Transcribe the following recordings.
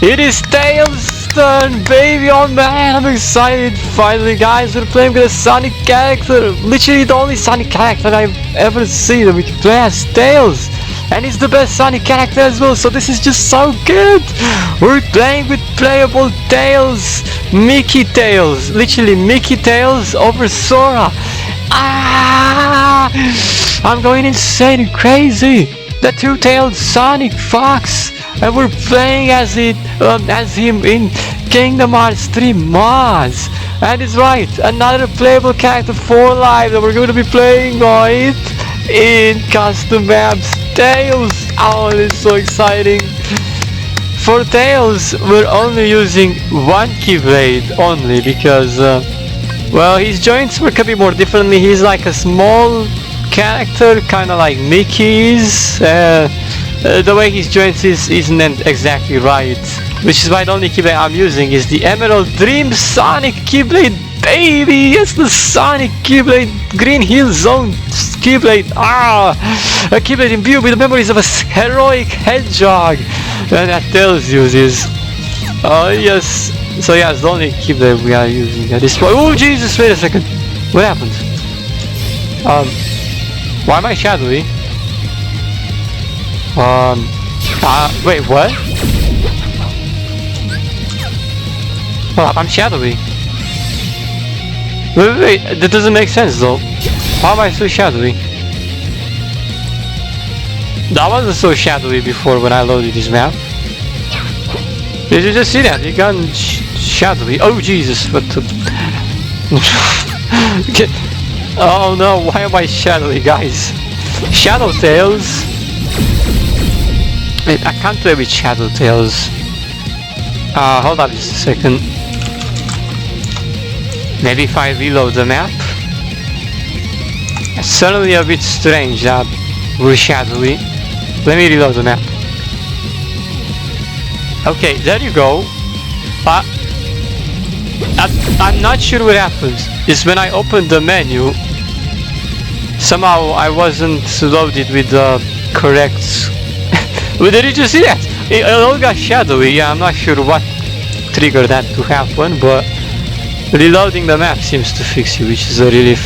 It is Tails' turn, baby! Oh man, I'm excited! Finally, guys, we're playing with a Sonic character! Literally the only Sonic character I've ever seen we can play as Tails! And he's the best Sonic character as well, so this is just so good! We're playing with playable Tails! Mickey Tails! Literally Mickey Tails over Sora! Ah! I'm going insane and crazy! The two-tailed Sonic Fox! And we're playing as him in Kingdom Hearts 3 mods. And it's right, another playable character for life that we're going to be playing with in custom maps. Tails! Oh, it's so exciting. For Tails, we're only using one Keyblade only because, well, his joints work a bit more differently. He's like a small character, kind of like Mickey's. The way his joints isn't exactly right, which is why the only Keyblade I'm using is the Emerald Dream Sonic Keyblade, baby! It's the Sonic Keyblade, Green Hill Zone Keyblade, a Keyblade imbued with the memories of a heroic hedgehog, and that Tails uses. Oh yes, so yeah, it's the only Keyblade we are using at this point. Oh Jesus, wait a second, what happened? Why am I shadowy? Wait, what? Oh, I'm shadowy. Wait, that doesn't make sense though. How am I so shadowy? That wasn't so shadowy before when I loaded this map. Did you just see that? It got shadowy. Oh Jesus, what the... Oh no, why am I shadowy, guys? Shadow Tails? Wait, I can't play with Shadow Tails. Hold up just a second. Maybe if I reload the map? It's certainly a bit strange that we're shadowy. Let me reload the map. Okay, there you go. I'm not sure what happened. It's when I opened the menu, somehow I wasn't loaded with the correct... Well, did you see that? It all got shadowy. Yeah, I'm not sure what triggered that to happen, but reloading the map seems to fix it, which is a relief.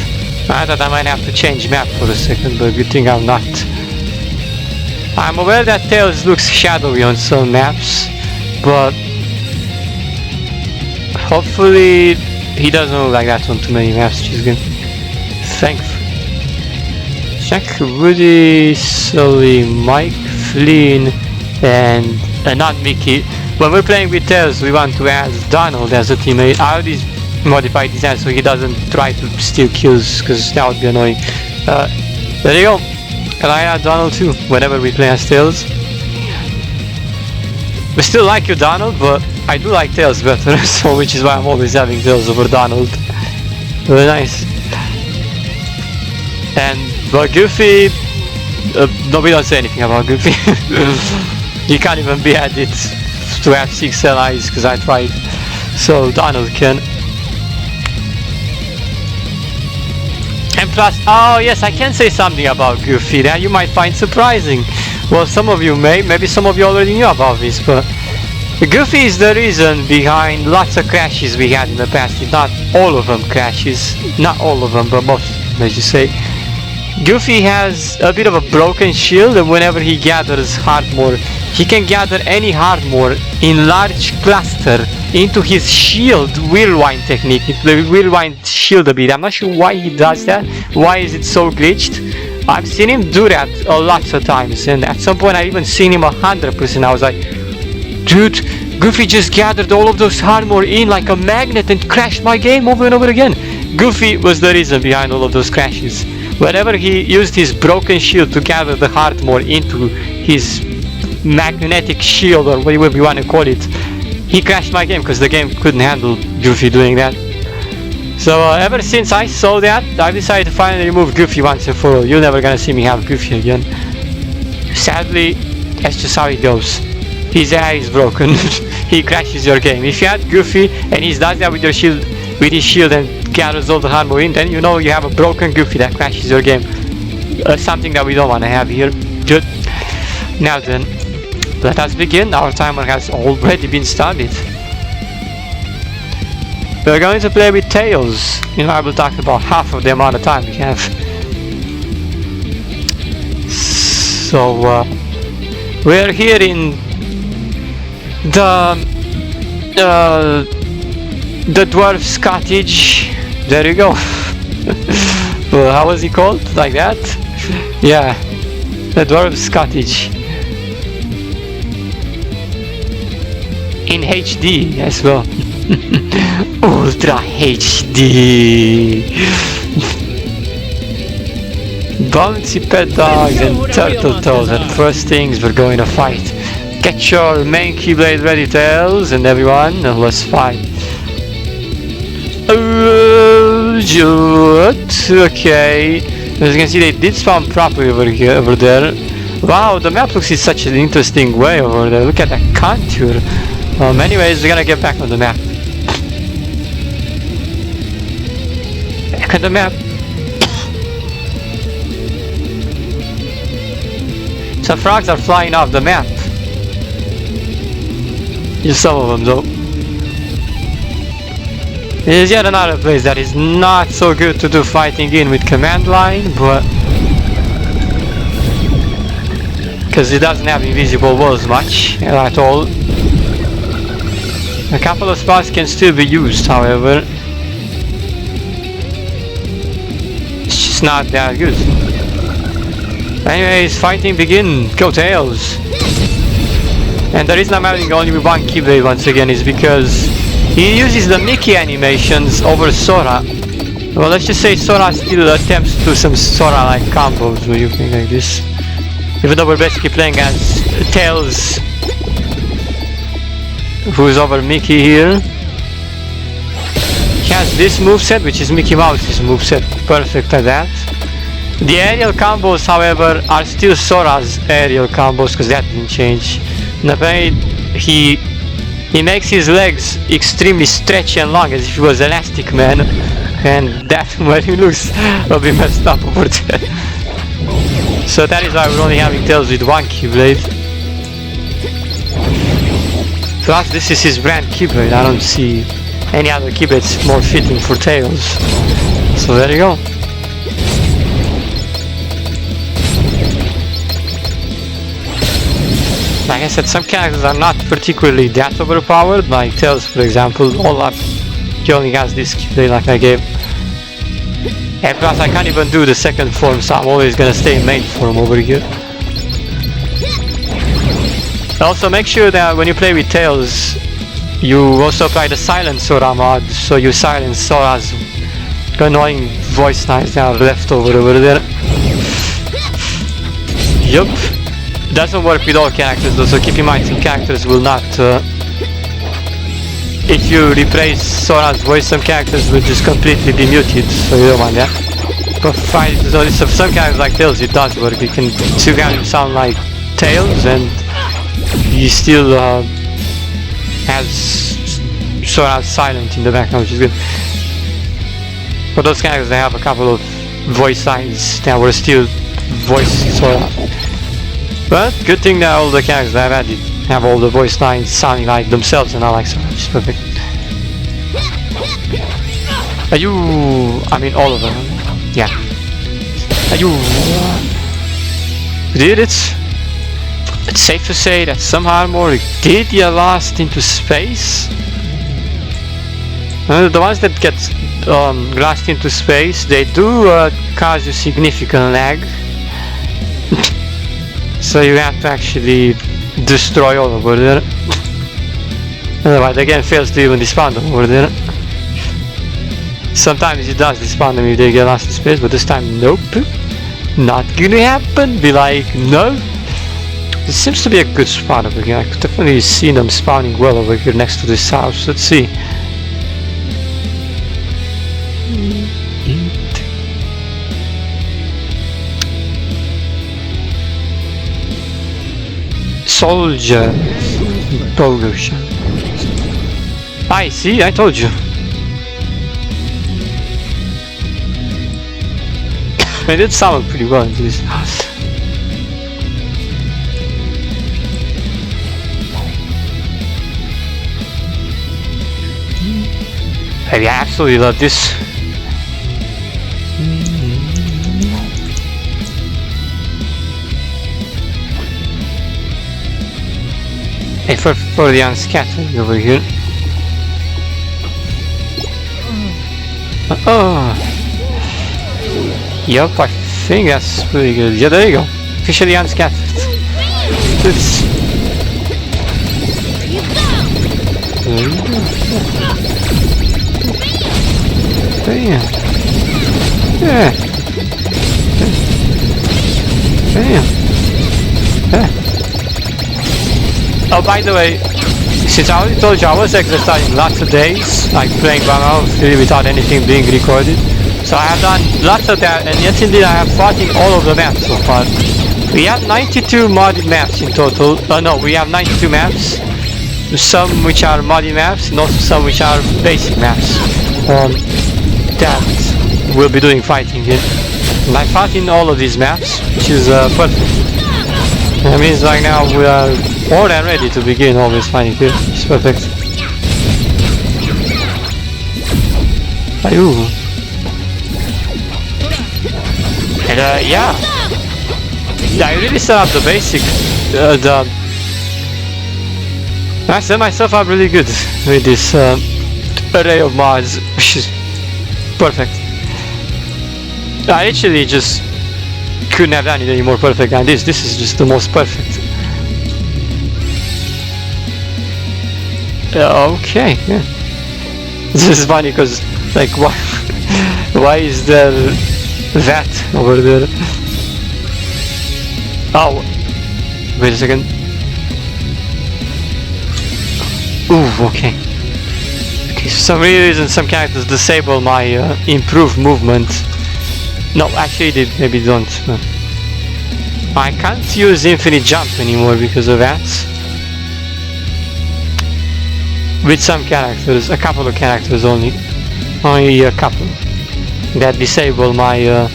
I thought I might have to change map for a second, but good thing I'm not. I'm aware that Tails looks shadowy on some maps, but hopefully he doesn't look like that on too many maps, which is good. Thankfully. Jack, Woody, Sully, Mike, Flynn, and not Mickey. When we're playing with Tails, we want to add Donald as a teammate. I already modified design so he doesn't try to steal kills, because that would be annoying. There you go. And I add Donald too, whenever we play as Tails. We still like you, Donald, but I do like Tails better, so which is why I'm always having Tails over Donald. Very nice. But Goofy, no, we don't say anything about Goofy. You can't even be added to have 6 allies, because I tried. So Donald can. And plus, oh yes, I can say something about Goofy that you might find surprising. Well, some of you maybe some of you already knew about this, but Goofy is the reason behind lots of crashes we had in the past. Not all of them crashes, not all of them, but most, as you say. Goofy has a bit of a broken shield, and whenever he gathers Heartmore, he can gather any Heartmore in large cluster into his shield whirlwind technique, the whirlwind shield a bit. I'm not sure why he does that, why is it so glitched. I've seen him do that a lot of times, and at some point I've even seen him 100%. I was like, dude, Goofy just gathered all of those Heartmore in like a magnet and crashed my game over and over again. Goofy was the reason behind all of those crashes. Whenever he used his broken shield to gather the Heartmore into his magnetic shield, or whatever you want to call it, he crashed my game because the game couldn't handle Goofy doing that. So ever since I saw that, I decided to finally remove Goofy once and for all. You're never gonna see me have Goofy again. Sadly, that's just how it goes. His AI is broken. He crashes your game. If you had Goofy and he does that with your shield, with his shield, and gathers all the Heartmore in, then you know you have a broken Goofy that crashes your game. Something that we don't want to have here. Good. Now then, let us begin. Our timer has already been started. We're going to play with Tails. You know, I will talk about half of the amount of time we have. So, we're here in the dwarf's cottage. There you go. Well, how was he called? Like that? Yeah, the dwarf's cottage. In HD as well. Ultra HD. Bouncy pet dogs and turtle toes, and first things we're going to fight. Get your main Keyblade ready, Tails, and everyone, and let's fight. Okay, as you can see, they did spawn properly over there. Wow, the map looks in such an interesting way over there. Look at that contour. Anyways, we're gonna get back on the map. Back on the map. Some frogs are flying off the map. Just some of them though. There's yet another place that is not so good to do fighting in with command line, but because it doesn't have invisible walls much at all. A couple of spots can still be used, however. It's just not that good. Anyways, fighting begin. Go Tails! And the reason I'm having only one Keyblade once again is because he uses the Mickey animations over Sora. Well, let's just say Sora still attempts to do some Sora-like combos where you think like this. Even though we're basically playing as Tails, who's over Mickey here. He has this moveset, which is Mickey Mouse's moveset, perfect at that. The aerial combos, however, are still Sora's aerial combos, because that didn't change. And apparently he makes his legs extremely stretchy and long, as if he was Elastic Man, and that when he looks a bit messed up over there. So that is why we're only having Tails with one Keyblade. Plus this is his brand Keyblade. I don't see any other Keyblades more fitting for Tails. So there you go. Like I said, some characters are not particularly that overpowered, like Tails for example. Olaf, he only has this Keyblade like I gave. And plus I can't even do the second form, so I'm always gonna stay in main form over here. Also make sure that when you play with Tails, you also apply the silent Sora mod, so you silence Sora's annoying voice lines that are left over there. Yup. Doesn't work with all characters though, so keep in mind some characters will not. If you replace Sora's voice, some characters will just completely be muted, so you don't want that. But fine, so some characters like Tails, it does work. You can still have him sound like Tails, and he still has Sora silent in the background, which is good. For those characters, they have a couple of voice lines that were still voiced Sora. But good thing that all the characters that I've added have all the voice lines sounding like themselves and not like Sora, which is perfect. Are you... I mean all of them. Yeah. Are you... did it? It's safe to say that some Heartmore did get lost into space. The ones that get lost into space, they do cause you significant lag. So you have to actually destroy all over there. Otherwise the game fails to even despawn them over there. Sometimes it does despawn them if they get lost in space, but this time nope. Not gonna happen. Be like, no. This seems to be a good spot over here. I could definitely see them spawning well over here next to this house. Let's see. Soldier. Bogus. I see, I told you. They did sound pretty well into this house. Baby, I absolutely love this. Hey, for the unscattering over here. Oh. Yup, I think that's pretty good. Yeah, there you go. Officially unscattered. This. Bam. Yeah. Bam. Yeah. Oh, by the way, since I already told you I was exercising lots of days, like playing by mouth really without anything being recorded. So I have done lots of that, and yes indeed I have fought in all of the maps so far. We have 92 modded maps in total. No, we have 92 maps. Some which are modded maps, and also some which are basic maps. That we'll be doing fighting in. And I fought in all of these maps, which is perfect. That means like now we are more than ready to begin always fighting here. It's perfect. Ayoo. And yeah, I really set up the basic. I set myself up really good with this array of mods, which is perfect. I literally just couldn't have done it any more perfect than this. This is just the most perfect. Okay, yeah. This is funny because, like, why is there that over there? Oh, wait a second. Ooh, okay. Okay, for some reason some characters disable my improved movement. No, actually they maybe don't. I can't use infinite jump anymore because of that. With some characters, a couple of characters only. Only a couple. That disable my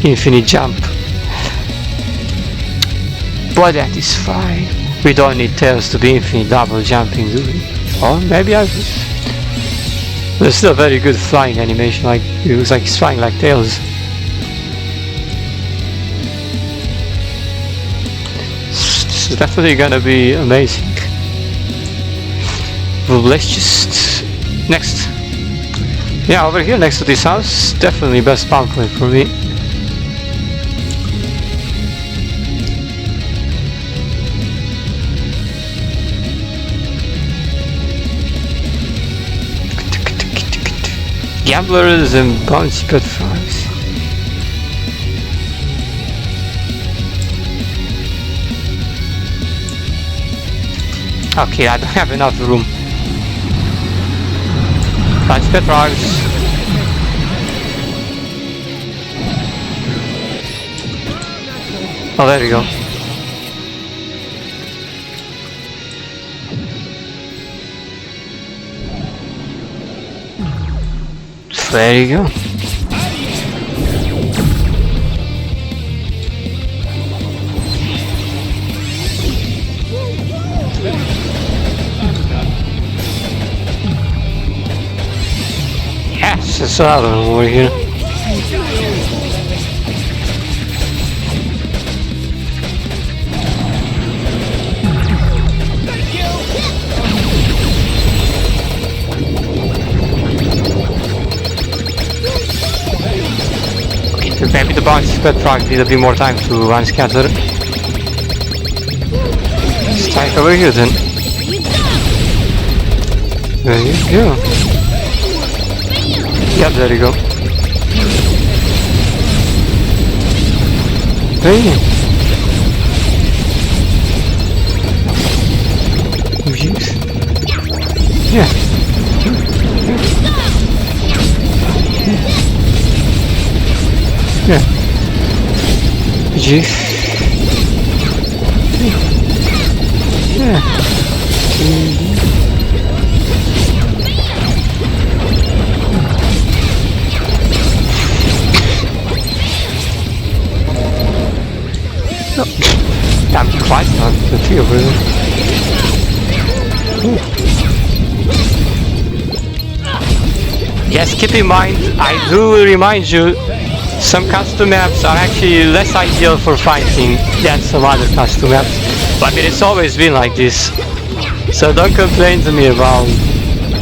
infinite jump. But that is fine. We don't need Tails to be infinite double jumping, do we? Or maybe I was. There's still a very good flying animation, like it looks like he's flying like Tails. This is definitely gonna be amazing. Well, let's just next. Yeah, over here next to this house, definitely best spawn point for me. Gamblers and bouncy pet frogs. Okay, I don't have enough room. Bouncy pet frogs. Oh, there we go. There you go. Yes, there's another one over here. Maybe the bouncy pet frog need a bit more time to unscatter. Strike over here then. There you go. Yep, there you go. Hey. Yeah. Yeah. Yeah. No. I'm quite not the tree over there. Yes, keep in mind, I do remind you, some custom maps are actually less ideal for fighting than some other custom maps. But I mean, it's always been like this. So don't complain to me about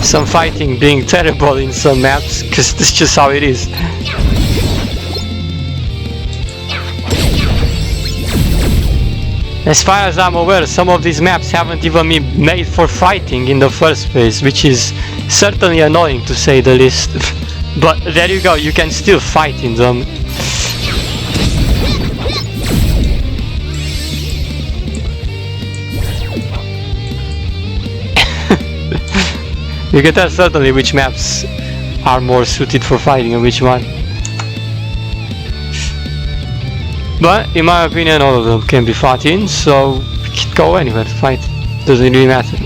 some fighting being terrible in some maps, because this is just how it is. As far as I'm aware, some of these maps haven't even been made for fighting in the first place, which is certainly annoying to say the least. But there you go, you can still fight in them. You can tell certainly which maps are more suited for fighting and which one. But in my opinion, all of them can be fought in, so we can go anywhere to fight. Doesn't really matter.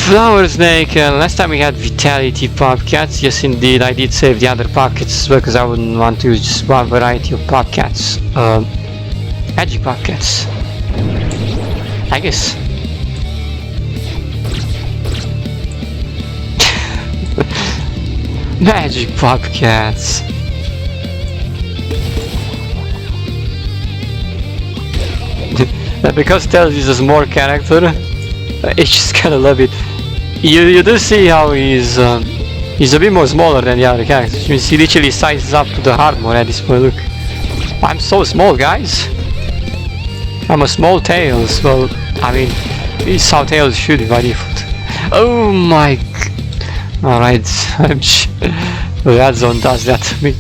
Flower Snake, last time we had Vitality Popcats. Yes indeed, I did save the other pockets because I wouldn't want to use just one variety of Popcats. Magic Popcats, I guess. Magic Popcats. Because Tails is a small character, I just kinda love it. You do see how he's a bit more smaller than the other characters. You see, he literally sizes up to the Heartmore at this point. Look, I'm so small, guys. I'm a small Tails. Well, I mean, this is how Tails should be by default. Oh my. Alright, that zone does that to me.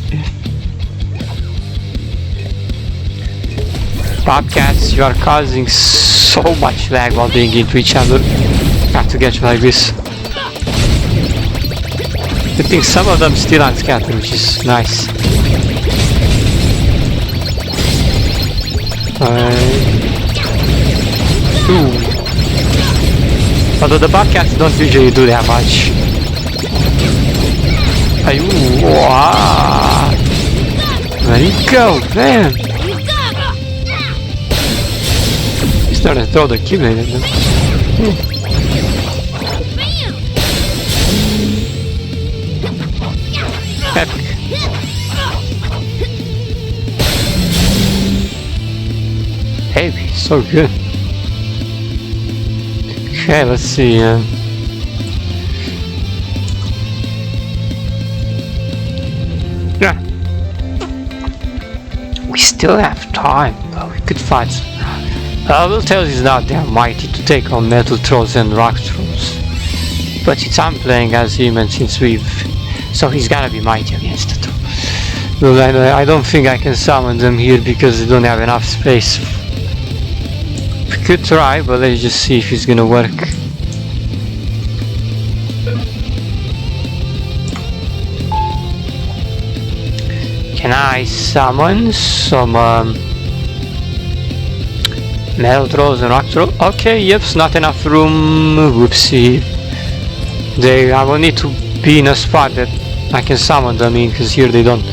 Popcats, you are causing so much lag while being into each other. Have to get you like this. I think some of them still aren't scattered, which is nice. Ooh. Although the Popcats don't usually do that much. Ooh, wow. There you go, man. He's starting to throw the Keyblade at them. Epic. Heavy, so good. Okay, let's see. Yeah. We still have time, but we could fight. Will Tails is not that mighty to take on metal trolls and rock trolls, but since I'm playing as him and since so he's gotta be mighty against it. Well, I don't think I can summon them here because they don't have enough space. We could try, but let's just see if it's gonna work. Can I summon some metal trolls and rock trolls? Okay, yep, not enough room. Whoopsie. I will need to be in a spot that I can summon them in, because here they don't.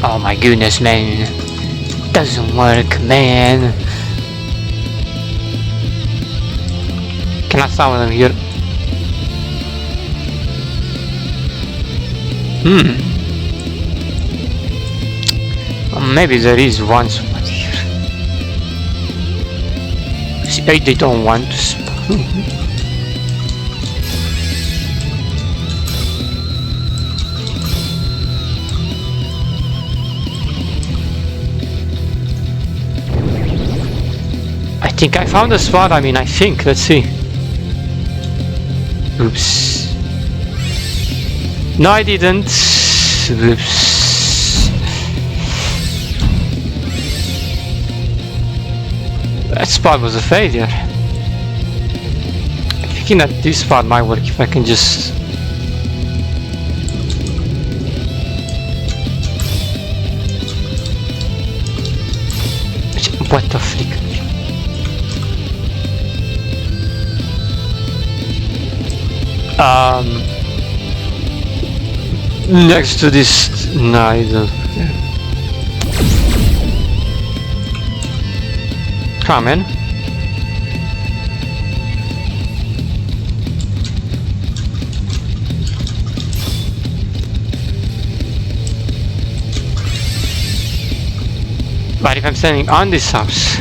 Oh my goodness, man. Doesn't work, man. Can I summon them here? Maybe there is one spot here. See, they don't want to spawn. I think I found a spot. I mean, I think. Let's see. Oops. No, I didn't. Oops. That spot was a failure. I'm thinking that this spot might work if I can just... What the flick? next to this. No, I don't. Yeah. Come in. But if I'm standing on this house,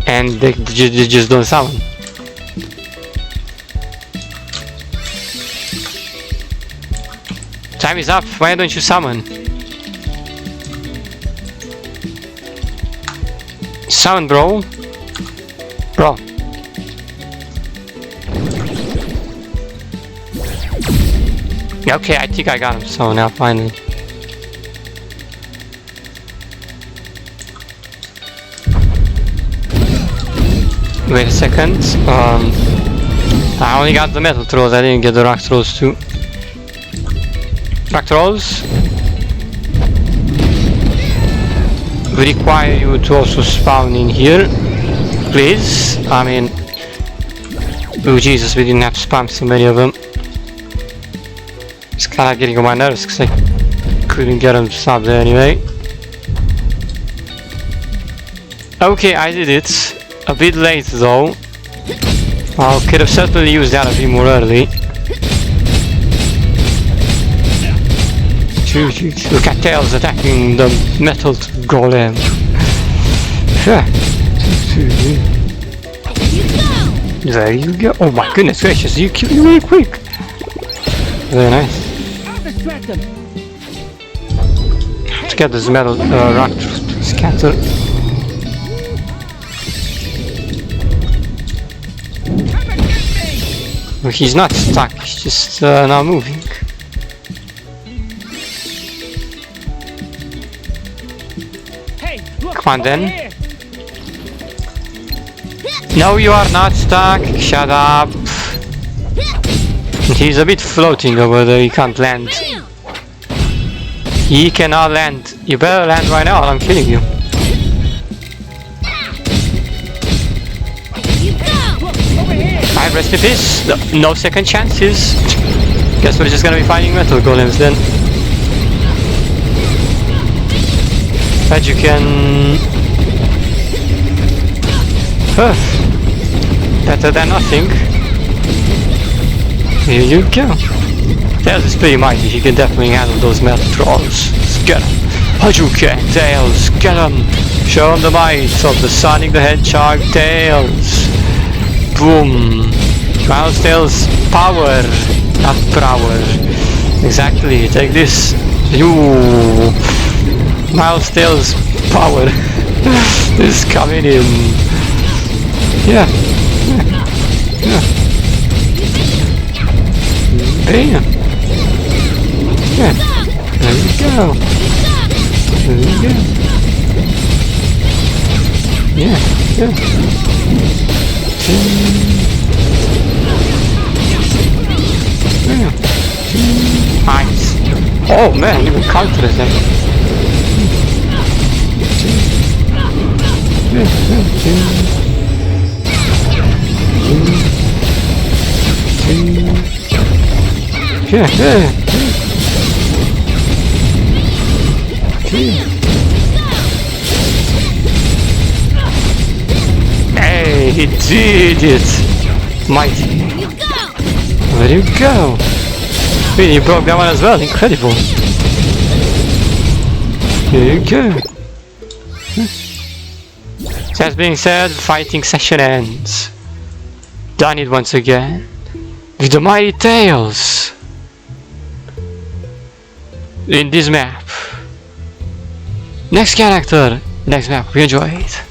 and they just don't summon. Time is up, why don't you summon? Summon, bro. Bro. Okay, I think I got him, so now finally. Wait a second, I only got the metal throws, I didn't get the rock throws too. Rock throws we require you to also spawn in here, please. I mean, oh Jesus, we didn't have to spam so many of them. It's kinda getting on my nerves because I couldn't get them stopped there anyway. Okay, I did it. A bit late though. I could have certainly used that a bit more early. Look at Tails attacking the metal golem. There you go. Oh my goodness gracious, you killed me really quick. Very nice. Let's get this metal rock to scatter. Well, he's not stuck, he's just not moving. Come on then. No, you are not stuck. Shut up. He's a bit floating over there, he can't land. He cannot land. You better land right now or I'm killing you. Alright, rest in peace. No second chances. Guess we're just gonna be fighting metal golems then. But you can... better than nothing. Here you go. Tails is pretty mighty, he can definitely handle those metal trolls. Let's get him. Hadouken, Tails, get him! Show him the might of the Sonic the Hedgehog Tails. Boom! Miles Tails power, not power. Exactly, take this. You. Miles Tails power is coming in. Yeah. Bam. Yeah. There we go. There we go. Yeah. Yeah. Nice. Oh man, even counter them. Yeah, yeah. Hey, he did it! Mighty. There you go. Really, you broke that one as well. Incredible. Here you go. That being said, fighting session ends. Done it once again. With the mighty Tails. In this map. Next character, next map. We enjoy it.